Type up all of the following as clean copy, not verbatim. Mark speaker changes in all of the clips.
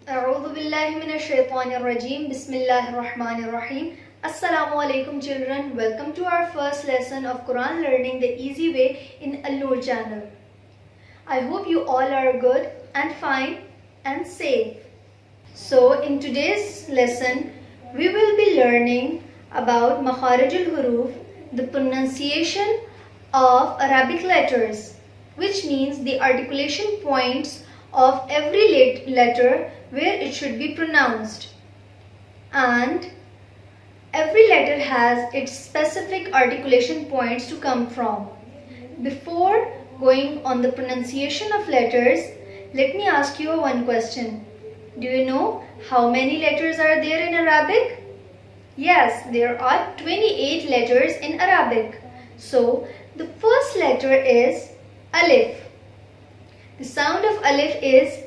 Speaker 1: A'udhu billahi minash shaitanir rajeem. Bismillahir rahmanir rahim. Assalamu alaikum children. Welcome to our first lesson of Quran learning the easy way in Al-Noor channel. I hope you all are good and fine and safe. So in today's lesson we will be learning about Makharijul Huruf, the pronunciation of Arabic letters, which means the articulation points of every letter where it should be pronounced, and every letter has its specific articulation points to come from. Before going on the pronunciation of letters, let me ask you one question. Do you know how many letters are there in Arabic? Yes, there are 28 letters in Arabic. So the first letter is Alif. The sound of Alif is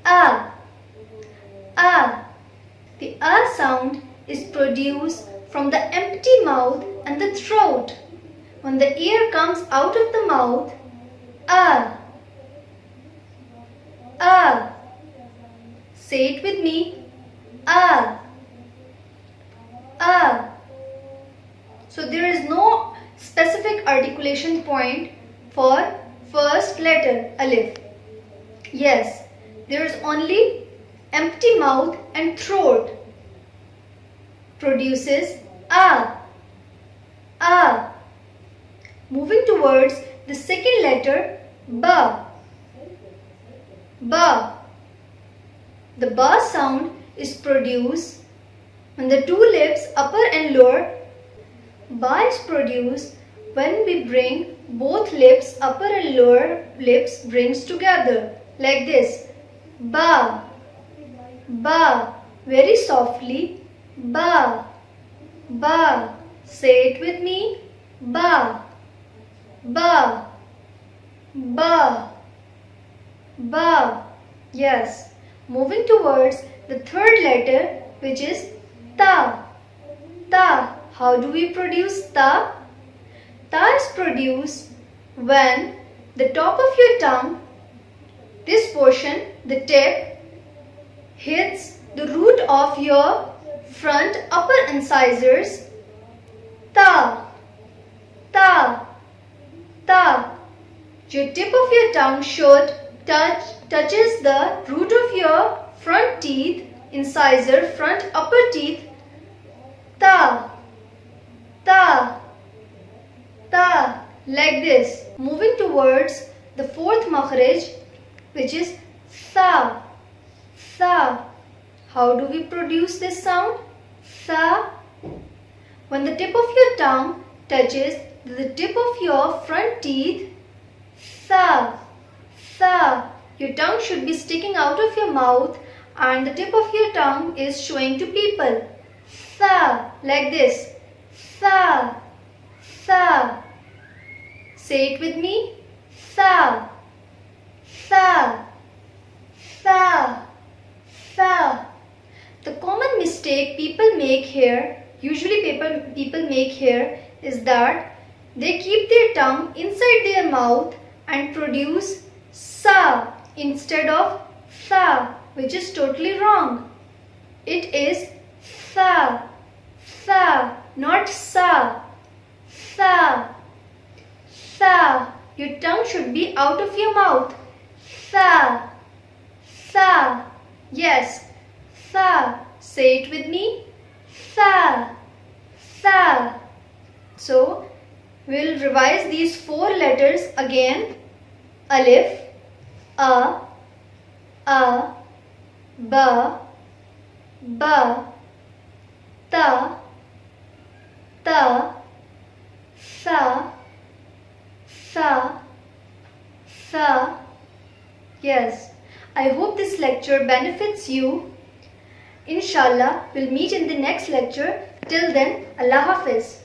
Speaker 1: A. A. The A sound is produced from the empty mouth and the throat. When the air comes out of the mouth, A. A. Say it with me. A. A. So there is no specific articulation point for first letter Alif. Yes, there is only empty mouth and throat produces A. A. Moving towards the second letter Ba. Ba. The Ba sound is produced when the two lips, upper and lower. Ba is produced when we bring both lips, upper and lower lips brings together like this. Ba. Ba. Very softly. Ba. Ba. Say it with me. Ba. Ba. Ba. Ba. Yes. Moving towards the third letter, which is Ta. Ta. How do we produce Ta? Ta is produced when the top of your tongue, this portion, the tip, hits the root of your front upper incisors. Ta. Ta. Ta. Your tip of your tongue should touches the root of your front teeth, incisor, front upper teeth. Ta. Ta. Ta. Like this. Moving towards the fourth makhraj, which is Tha. Tha. How do we produce this sound? Tha. When the tip of your tongue touches the tip of your front teeth, Tha. Tha. Your tongue should be sticking out of your mouth and the tip of your tongue is showing to people. Tha. Like this. Tha. Tha. Say it with me. Tha. Tha. Tha. Tha. The common mistake people make here, people make here, is that they keep their tongue inside their mouth and produce Sa instead of Tha, which is totally wrong. It is Tha. Tha, not Sa. Tha. Tha. Your tongue should be out of your mouth. Tha. Tha. Yes. Tha. Say it with me. Tha. Tha. So, we'll revise these four letters again. Alif, A, Ba, Ba, Ta, Ta, Tha, Tha, Tha. Yes, I hope this lecture benefits you. Inshallah, we'll meet in the next lecture. Till then, Allah Hafiz.